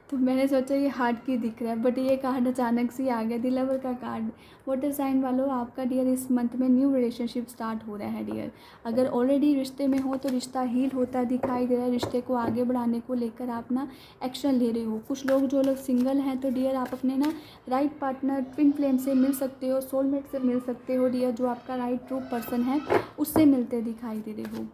तो मैंने सोचा ये हार्ट की दिख रहा है, बट ये कार्ड अचानक से आ गया। दी लवर का कार्ड। वाटर साइन वालों आपका डियर इस मंथ में न्यू रिलेशनशिप स्टार्ट हो रहा है डियर। अगर ऑलरेडी रिश्ते में हो तो रिश्ता हील होता दिखाई दे रहा है। रिश्ते को आगे बढ़ाने को लेकर आप ना एक्शन ले रहे हो। कुछ लोग जो लोग सिंगल हैं तो डियर आप अपने ना राइट पार्टनर ट्विन फ्लेम से मिल सकते हो, सोलमेट से मिल सकते हो डियर। जो आपका राइट ट्रू पर्सन है उससे मिलते दिखाई दे रहे हो।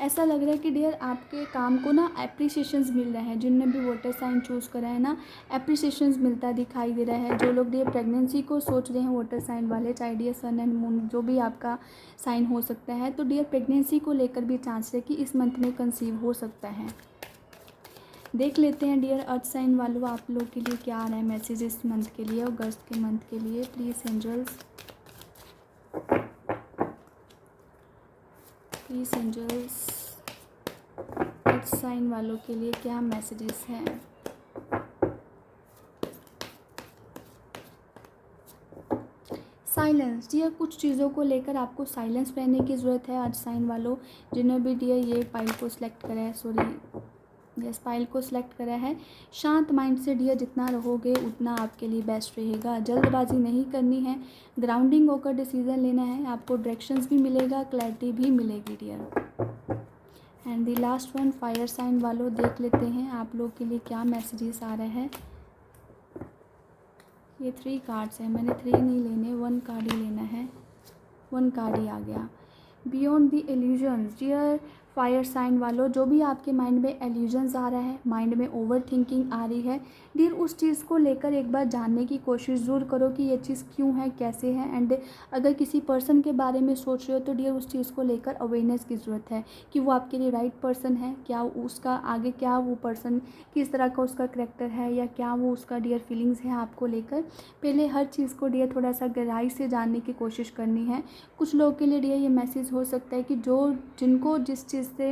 ऐसा लग रहा है कि डियर आपके काम को ना एप्रिसिएशंस मिल रहा है। जिनने भी वाटर साइन चूज़ करा है ना, एप्रिसिएशंस मिलता दिखाई दे रहा है। जो लोग डियर प्रेगनेंसी को सोच रहे हैं वाटर साइन वाले, चाहे डियर सन एंड मून जो भी आपका साइन हो सकता है, तो डियर प्रेगनेंसी को लेकर भी चांस है कि इस मंथ में कंसीव हो सकता है। देख लेते हैं डियर अर्थ साइन वालों आप लोग के लिए क्या आ रहा है मैसेज इस मंथ के लिए, अगस्त के मंथ के लिए। Please angels, please angels, earth sign वालों के लिए क्या मैसेजेस हैं। साइलेंस डियर, कुछ चीज़ों को लेकर आपको साइलेंस रहने की ज़रूरत है। अर्थ साइन वालों जिन्होंने भी डियर ये पाइल को सिलेक्ट करा है, यस पाइल को सिलेक्ट करा है, शांत माइंड से डियर जितना रहोगे उतना आपके लिए बेस्ट रहेगा। जल्दबाजी नहीं करनी है, ग्राउंडिंग होकर डिसीजन लेना है। आपको डायरेक्शंस भी मिलेगा, क्लैरिटी भी मिलेगी dear. And the last one fire sign वालों देख लेते हैं आप लोग के लिए क्या मैसेजेस आ रहा है। ये 3 कार्ड्स हैं, मैंने 3 नहीं लेने, 1 कार्ड ही लेना है। 1 कार्ड ही आ गया। Beyond the illusions dear, fire sign वालों, जो भी आपके माइंड में एल्यूजन्स आ रहा है, माइंड में ओवर थिंकिंग आ रही है, डियर उस चीज़ को लेकर एक बार जानने की कोशिश ज़रूर करो कि ये चीज़ क्यों है, कैसे है। एंड अगर किसी पर्सन के बारे में सोच रहे हो तो डियर उस चीज़ को लेकर अवेयरनेस की ज़रूरत है कि वो आपके लिए राइट पर्सन है, क्या उसका आगे क्या वो पर्सन किस तरह का उसका करैक्टर है, या क्या वो उसका डियर फीलिंग्स है आपको लेकर। पहले हर चीज़ को डियर थोड़ा सा गहराई से जानने की कोशिश करनी है। कुछ लोगों के लिए डियर ये मैसेज हो सकता है कि जिनको जिस चीज़ से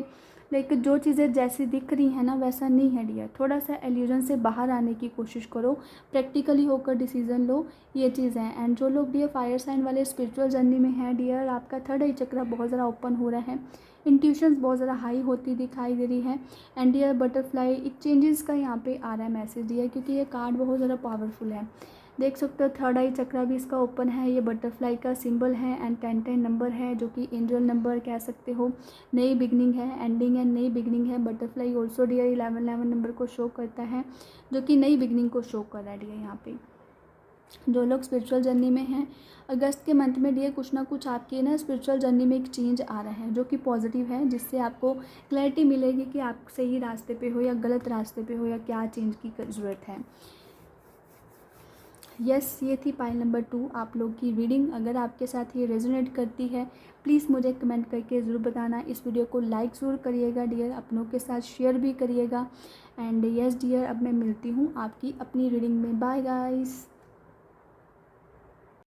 लाइक जो चीज़ें जैसी दिख रही हैं ना वैसा नहीं है डियर, थोड़ा सा एल्यूजन से बाहर आने की कोशिश करो, प्रैक्टिकली होकर डिसीजन लो, ये चीज़ है। एंड जो लोग डियर फायर साइन वाले स्पिरिचुअल जर्नी में हैं डियर, आपका थर्ड आई चक्र बहुत ज़्यादा ओपन हो रहा है, इंट्यूशंस बहुत ज़्यादा हाई होती दिखाई दे रही है। एंड डियर बटरफ्लाई एक चेंजेस का यहाँ पे आ रहा है मैसेज डियर, क्योंकि ये कार्ड बहुत ज़्यादा पावरफुल है। देख सकते हो थर्ड आई चक्रा भी इसका ओपन है, ये बटरफ्लाई का सिंबल है एंड 10 नंबर है जो कि एंजल नंबर कह सकते हो, नई बिगनिंग है, एंडिंग एंड नई बिगनिंग है। बटरफ्लाई ऑल्सो डियर 11 नंबर को शो करता है जो कि नई बिगनिंग को शो कर रहा है डियर। यहाँ पे जो लोग स्पिरिचुअल जर्नी में हैं, अगस्त के मंथ में डियर कुछ ना कुछ आपकी ना स्पिरिचुअल जर्नी में एक चेंज आ रहा है जो कि पॉजिटिव है, जिससे आपको क्लैरिटी मिलेगी कि आप सही रास्ते पे हो या गलत रास्ते पे हो या क्या चेंज की ज़रूरत है। यस, ये थी पाइल नंबर 2 आप लोग की रीडिंग। अगर आपके साथ ये रेजोनेट करती है प्लीज़ मुझे कमेंट करके ज़रूर बताना। इस वीडियो को लाइक ज़रूर करिएगा डियर, अपनों के साथ शेयर भी करिएगा। एंड यस डियर, अब मैं मिलती हूँ आपकी अपनी रीडिंग में। Bye guys.